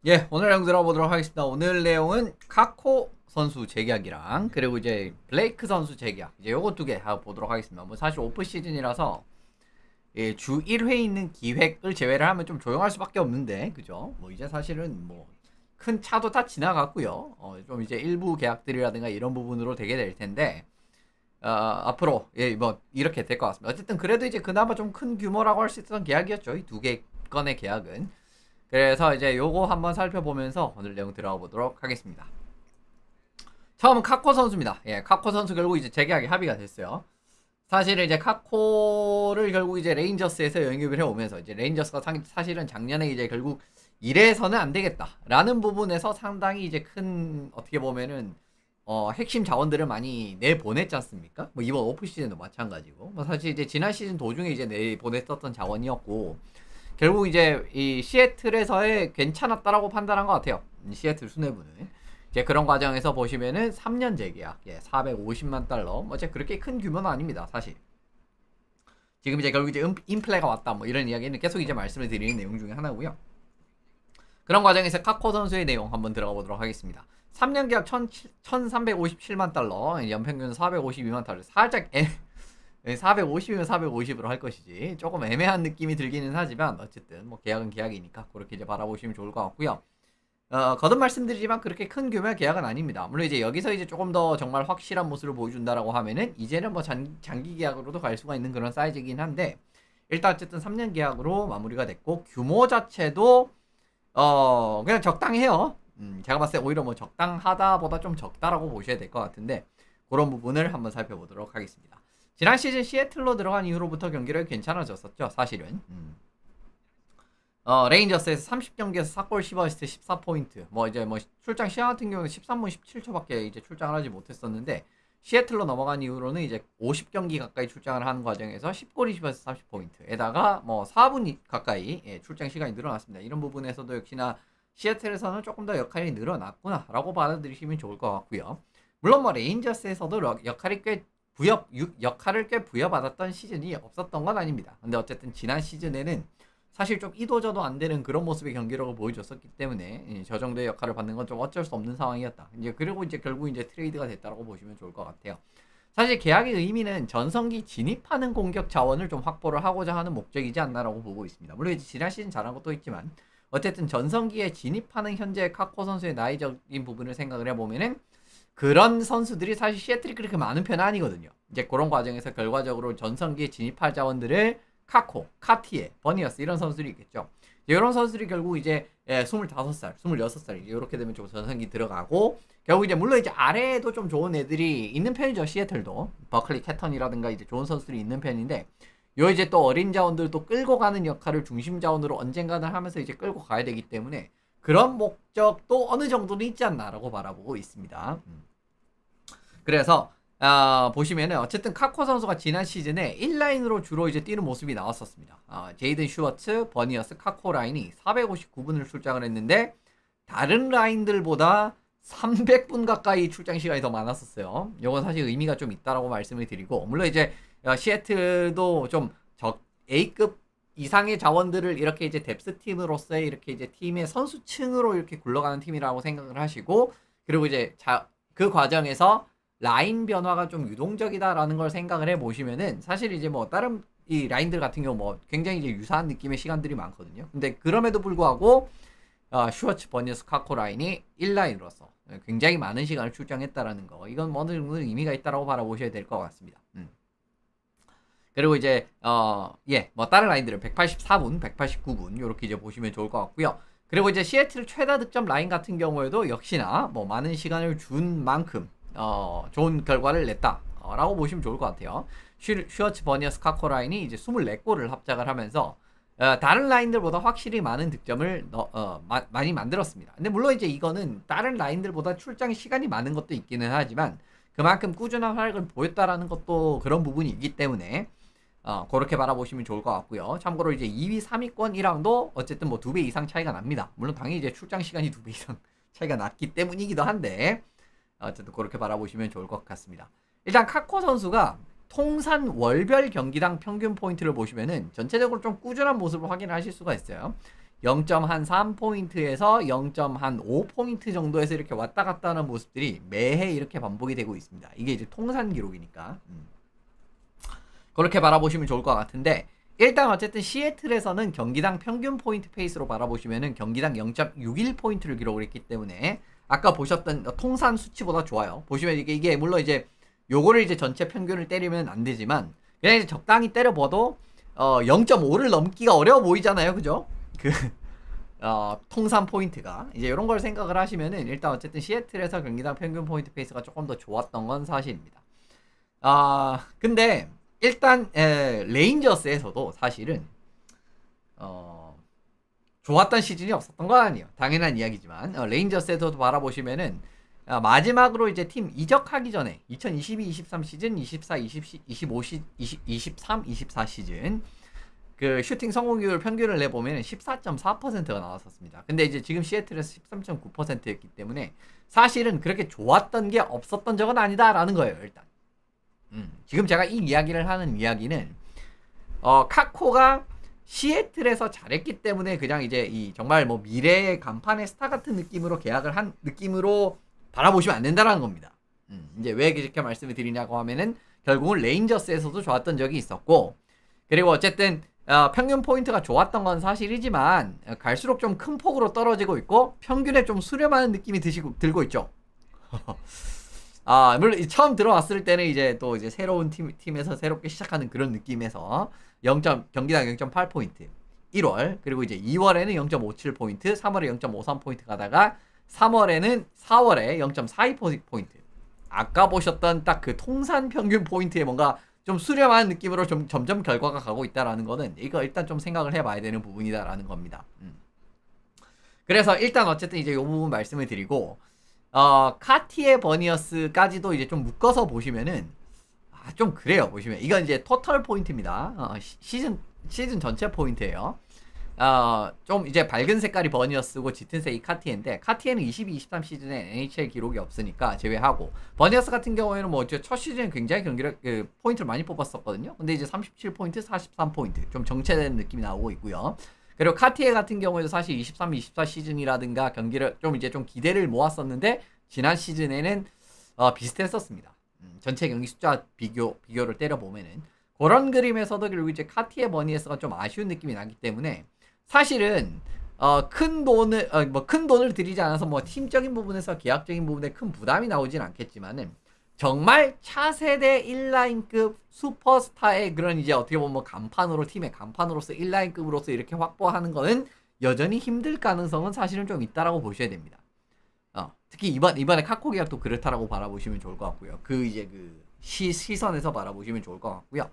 예, 오늘 내용 들어보도록 하겠습니다. 오늘 내용은 카코 선수 재계약이랑 그리고 이제 블레이크 선수 재계약 이제 요거 두 개 하고 보도록 하겠습니다. 뭐 사실 오프 시즌이라서 예, 주 1회 있는 기획을 제외를 하면 좀 조용할 수밖에 없는데 그죠? 뭐 이제 사실은 뭐 큰 차도 다 지나갔고요. 좀 이제 일부 계약들이라든가 이런 부분으로 되게 될 텐데 앞으로 예, 뭐 이렇게 될 것 같습니다. 어쨌든 그래도 이제 그나마 좀 큰 규모라고 할 수 있었던 계약이었죠. 이 두 개 건의 계약은. 그래서 이제 요거 한번 살펴보면서 오늘 내용 들어가 보도록 하겠습니다. 처음은 카코 선수입니다. 예, 카코 선수 결국 이제 재계약이 합의가 됐어요. 사실 이제 카코를 결국 이제 레인저스에서 영입을 해오면서 이제 레인저스가 사실은 작년에 이제 결국 이래서는 안 되겠다라는 부분에서 상당히 이제 큰 어떻게 보면은 핵심 자원들을 많이 내보냈지 않습니까? 뭐 이번 오프 시즌도 마찬가지고 뭐 사실 이제 지난 시즌 도중에 이제 내보냈었던 자원이었고 결국 이제 이 시애틀에서의 괜찮았다라고 판단한 것 같아요. 시애틀 수뇌부는 이제 그런 과정에서 보시면은 3년 재계약, 예, 450만 달러. 뭐 이제 그렇게 큰 규모는 아닙니다, 사실. 지금 이제 결국 이제 인플레가 왔다, 뭐 이런 이야기는 계속 이제 말씀을 드리는 내용 중에 하나고요. 그런 과정에서 카코 선수의 내용 한번 들어가 보도록 하겠습니다. 3년 계약 1357만 달러, 연평균 452만 달러. 살짝 450이면 450으로 할 것이지 조금 애매한 느낌이 들기는 하지만 어쨌든 뭐 계약은 계약이니까 그렇게 이제 바라보시면 좋을 것 같고요. 거듭 말씀드리지만 그렇게 큰 규모의 계약은 아닙니다. 물론 이제 여기서 이제 조금 더 정말 확실한 모습을 보여준다라고 하면은 이제는 뭐 장기 계약으로도 갈 수가 있는 그런 사이즈이긴 한데 일단 어쨌든 3년 계약으로 마무리가 됐고 규모 자체도 그냥 적당해요. 제가 봤을 때 오히려 뭐 적당하다보다 좀 적다라고 보셔야 될 것 같은데 그런 부분을 한번 살펴보도록 하겠습니다. 지난 시즌 시애틀로 들어간 이후로부터 경기력이 괜찮아졌었죠, 사실은. 레인저스에서 30경기에서 4골 10어시스트 14포인트. 뭐 이제 뭐 출장 시간 같은 경우는 13분 17초밖에 이제 출장을 하지 못했었는데 시애틀로 넘어간 이후로는 이제 50경기 가까이 출장을 하는 과정에서 10골 20어시스트 30포인트에다가 뭐 4분 가까이 예, 출장 시간이 늘어났습니다. 이런 부분에서도 역시나 시애틀에서는 조금 더 역할이 늘어났구나라고 받아들이시면 좋을 것 같고요. 물론 뭐 레인저스에서도 역할을 꽤 부여받았던 시즌이 없었던 건 아닙니다. 근데 어쨌든 지난 시즌에는 사실 좀 이도저도 안 되는 그런 모습의 경기력을 보여줬었기 때문에 저 정도의 역할을 받는 건 좀 어쩔 수 없는 상황이었다. 이제 그리고 이제 결국 이제 트레이드가 됐다고 보시면 좋을 것 같아요. 사실 계약의 의미는 전성기 진입하는 공격 자원을 좀 확보를 하고자 하는 목적이지 않나라고 보고 있습니다. 물론 이제 지난 시즌 잘한 것도 있지만 어쨌든 전성기에 진입하는 현재 카코 선수의 나이적인 부분을 생각을 해보면은 그런 선수들이 사실 시애틀이 그렇게 많은 편은 아니거든요. 이제 그런 과정에서 결과적으로 전성기에 진입할 자원들을 카코, 카티에, 버니어스 이런 선수들이 있겠죠. 이런 선수들이 결국 이제 25살, 26살 이렇게 되면 좀 전성기 들어가고 결국 이제 물론 이제 아래에도 좀 좋은 애들이 있는 편이죠. 시애틀도 버클리 캐턴이라든가 이제 좋은 선수들이 있는 편인데 요 이제 또 어린 자원들도 끌고 가는 역할을 중심 자원으로 언젠가는 하면서 이제 끌고 가야 되기 때문에 그런 목적도 어느 정도는 있지 않나라고 바라보고 있습니다. 그래서 보시면은 어쨌든 카코 선수가 지난 시즌에 1라인으로 주로 이제 뛰는 모습이 나왔었습니다. 제이든 슈워츠, 버니어스, 카코 라인이 459분을 출장을 했는데 다른 라인들보다 300분 가까이 출장 시간이 더 많았었어요. 이건 사실 의미가 좀 있다라고 말씀을 드리고 물론 이제 시애틀도 좀 A급 이상의 자원들을 이렇게 이제 뎁스 팀으로서의 이렇게 이제 팀의 선수층으로 이렇게 굴러가는 팀이라고 생각을 하시고 그리고 이제 그 과정에서 라인 변화가 좀 유동적이다라는 걸 생각을 해 보시면은 사실 이제 뭐 다른 이 라인들 같은 경우 뭐 굉장히 이제 유사한 느낌의 시간들이 많거든요. 근데 그럼에도 불구하고 슈워츠, 버니어스, 카코 라인이 1라인으로서 굉장히 많은 시간을 출장했다라는 거 이건 뭐 어느 정도 의미가 있다라고 바라보셔야 될 것 같습니다. 그리고 이제 뭐 다른 라인들은 184분, 189분 이렇게 이제 보시면 좋을 것 같고요. 그리고 이제 시애틀 최다 득점 라인 같은 경우에도 역시나 뭐 많은 시간을 준 만큼 좋은 결과를 냈다라고 보시면 좋을 것 같아요. 슈어츠 버니어스 카코 라인이 이제 24골을 합작을 하면서 다른 라인들보다 확실히 많은 득점을 많이 만들었습니다. 근데 물론 이제 이거는 다른 라인들보다 출장 시간이 많은 것도 있기는 하지만 그만큼 꾸준한 활약을 보였다라는 것도 그런 부분이 있기 때문에 그렇게 바라보시면 좋을 것 같고요. 참고로 이제 2위, 3위권이랑도 어쨌든 뭐 2배 이상 차이가 납니다. 물론 당연히 이제 출장 시간이 2배 이상 차이가 났기 때문이기도 한데 어쨌든 그렇게 바라보시면 좋을 것 같습니다. 일단 카코 선수가 통산 월별 경기당 평균 포인트를 보시면은 전체적으로 좀 꾸준한 모습을 확인하실 수가 있어요. 0.3포인트에서 0.5포인트 정도에서 이렇게 왔다 갔다 하는 모습들이 매해 이렇게 반복이 되고 있습니다. 이게 이제 통산 기록이니까. 그렇게 바라보시면 좋을 것 같은데, 일단 어쨌든 시애틀에서는 경기당 평균 포인트 페이스로 바라보시면은 경기당 0.61포인트를 기록을 했기 때문에 아까 보셨던 통산 수치보다 좋아요. 보시면 이게 물론 이제 요거를 이제 전체 평균을 때리면 안 되지만 그냥 이제 적당히 때려봐도 0.5를 넘기가 어려워 보이잖아요. 그죠? 통산 포인트가 이제 이런 걸 생각을 하시면은 일단 어쨌든 시애틀에서 경기당 평균 포인트 페이스가 조금 더 좋았던 건 사실입니다. 근데 일단 레인저스에서도 사실은 좋았던 시즌이 없었던 건 아니에요. 당연한 이야기지만 레인저스에서도 바라보시면은 마지막으로 이제 팀 이적하기 전에 2022-23 시즌, 24, 25 23, 24 시즌 그 슈팅 성공률 평균을 내보면 14.4%가 나왔었습니다. 근데 이제 지금 시애틀에서 13.9%였기 때문에 사실은 그렇게 좋았던 게 없었던 적은 아니다라는 거예요. 일단 지금 제가 이 이야기를 하는 이야기는 카코가 시애틀에서 잘했기 때문에 그냥 이제 이 정말 뭐 미래의 간판의 스타 같은 느낌으로 계약을 한 느낌으로 바라보시면 안 된다라는 겁니다. 이제 왜 이렇게 말씀을 드리냐고 하면은 결국은 레인저스에서도 좋았던 적이 있었고, 그리고 어쨌든 평균 포인트가 좋았던 건 사실이지만 갈수록 좀 큰 폭으로 떨어지고 있고 평균에 좀 수렴하는 느낌이 들고 있죠. 물론 처음 들어왔을 때는 이제 또 이제 새로운 팀에서 새롭게 시작하는 그런 느낌에서 경기당 0.8포인트 1월, 그리고 이제 2월에는 0.57포인트, 3월에 0.53포인트 가다가 4월에 0.42포인트. 아까 보셨던 딱 그 통산 평균 포인트에 뭔가 좀 수렴한 느낌으로 좀 점점 결과가 가고 있다라는 거는 이거 일단 좀 생각을 해봐야 되는 부분이다라는 겁니다. 그래서 일단 어쨌든 이제 이 부분 말씀을 드리고, 카티에 버니어스까지도 이제 좀 묶어서 보시면은 좀 그래요. 보시면 이건 이제 토탈 포인트입니다. 시즌 전체 포인트예요. 좀 이제 밝은 색깔이 버니어스고 짙은 색이 카티에인데, 카티에는 22-23 시즌에 NHL 기록이 없으니까 제외하고, 버니어스 같은 경우에는 뭐 첫 시즌에 굉장히 포인트를 많이 뽑았었거든요. 근데 이제 37포인트, 43포인트 좀 정체된 느낌이 나오고 있고요. 그리고 카티에 같은 경우에도 사실 23-24 시즌이라든가 경기를 좀 이제 좀 기대를 모았었는데 지난 시즌에는 비슷했었습니다. 전체 경기 숫자 비교를 때려보면은 그런 그림에서도 결국 이제 카티에 버니어스가 좀 아쉬운 느낌이 나기 때문에 사실은 큰 돈을 들이지 않아서 뭐 팀적인 부분에서 계약적인 부분에 큰 부담이 나오진 않겠지만은 정말 차세대 1라인급 슈퍼스타의 그런 이제 어떻게 보면 뭐 간판으로, 팀의 간판으로서 1라인급으로서 이렇게 확보하는 거는 여전히 힘들 가능성은 사실은 좀 있다라고 보셔야 됩니다. 특히 이번에 카코 계약도 그렇다라고 바라보시면 좋을 것 같고요. 시선에서 바라보시면 좋을 것 같고요.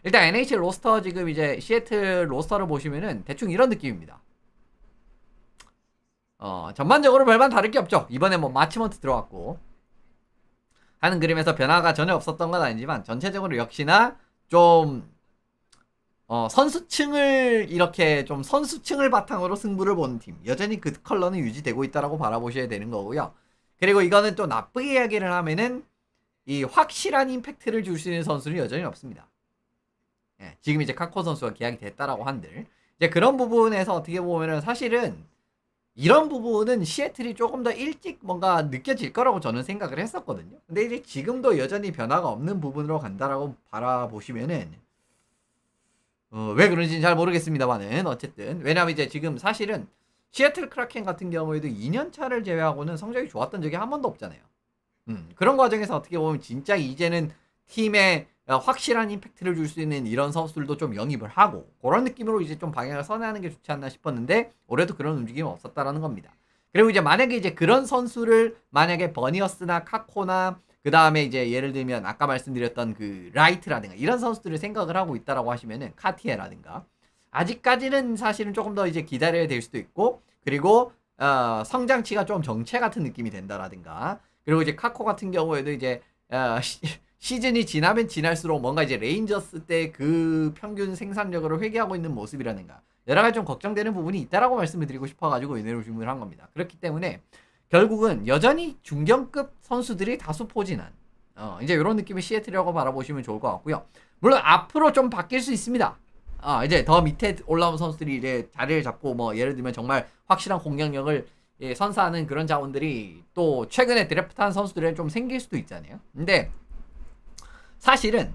일단 NHL 로스터 지금 이제 시애틀 로스터를 보시면은 대충 이런 느낌입니다. 전반적으로 별반 다를 게 없죠. 이번에 뭐 마치먼트 들어왔고 하는 그림에서 변화가 전혀 없었던 건 아니지만 전체적으로 역시나 좀 선수층을 바탕으로 승부를 보는 팀, 여전히 그 컬러는 유지되고 있다라고 바라보셔야 되는 거고요. 그리고 이거는 또 나쁘게 이야기를 하면은 이 확실한 임팩트를 줄 수 있는 선수는 여전히 없습니다. 지금 이제 카코 선수가 계약이 됐다라고 한들 이제 그런 부분에서 어떻게 보면은 사실은 이런 부분은 시애틀이 조금 더 일찍 뭔가 느껴질 거라고 저는 생각을 했었거든요. 근데 이제 지금도 여전히 변화가 없는 부분으로 간다라고 바라보시면은 왜 그런지는 잘 모르겠습니다만은 어쨌든 왜냐면 이제 지금 사실은 시애틀 크라켄 같은 경우에도 2년 차를 제외하고는 성적이 좋았던 적이 한 번도 없잖아요. 그런 과정에서 어떻게 보면 진짜 이제는 팀에 확실한 임팩트를 줄 수 있는 이런 선수들도 좀 영입을 하고 그런 느낌으로 이제 좀 방향을 선회하는 게 좋지 않나 싶었는데 올해도 그런 움직임이 없었다라는 겁니다. 그리고 이제 만약에 이제 그런 선수를 만약에 버니어스나 카코나 그 다음에 이제 예를 들면 아까 말씀드렸던 그 라이트라든가 이런 선수들을 생각을 하고 있다라고 하시면은 카티에라든가 아직까지는 사실은 조금 더 이제 기다려야 될 수도 있고, 그리고 성장치가 좀 정체 같은 느낌이 된다라든가, 그리고 이제 카코 같은 경우에도 이제 시즌이 지나면 지날수록 뭔가 이제 레인저스 때 그 평균 생산력으로 회귀하고 있는 모습이라든가 여러 가지 좀 걱정되는 부분이 있다라고 말씀을 드리고 싶어가지고 이내로 질문을 한 겁니다. 그렇기 때문에 결국은 여전히 중견급 선수들이 다수 포진한 이제 이런 느낌의 시애틀이라고 바라보시면 좋을 것 같고요. 물론 앞으로 좀 바뀔 수 있습니다. 이제 더 밑에 올라온 선수들이 이제 자리를 잡고 뭐 예를 들면 정말 확실한 공격력을 선사하는 그런 자원들이 또 최근에 드래프트한 선수들에 좀 생길 수도 있잖아요. 근데 사실은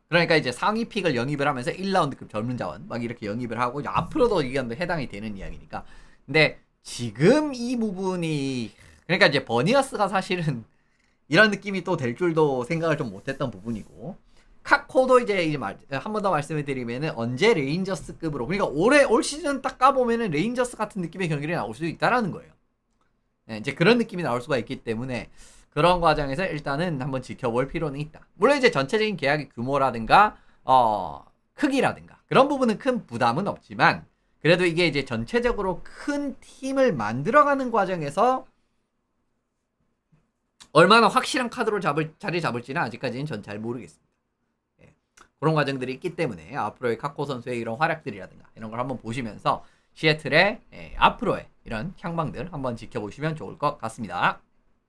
그러니까 이제 상위 픽을 영입을 하면서 1라운드급 젊은 자원 막 이렇게 영입을 하고 이제 앞으로도 이게 해당이 되는 이야기니까. 근데 지금 이 부분이 그러니까 이제 버니어스가 사실은 이런 느낌이 또 될 줄도 생각을 좀 못했던 부분이고, 카코도 이제 한 번 더 말씀을 드리면은 언제 레인저스급으로, 그러니까 올 시즌 딱 까보면은 레인저스 같은 느낌의 경기를 나올 수도 있다라는 거예요. 네, 이제 그런 느낌이 나올 수가 있기 때문에 그런 과정에서 일단은 한번 지켜볼 필요는 있다. 물론 이제 전체적인 계약의 규모라든가 크기라든가 그런 부분은 큰 부담은 없지만, 그래도 이게 이제 전체적으로 큰 팀을 만들어가는 과정에서 얼마나 확실한 카드로 자리 잡을지는 아직까지는 전 잘 모르겠습니다. 예. 그런 과정들이 있기 때문에 앞으로의 카코 선수의 이런 활약들이라든가 이런 걸 한번 보시면서 시애틀의 앞으로의 이런 향방들 한번 지켜보시면 좋을 것 같습니다.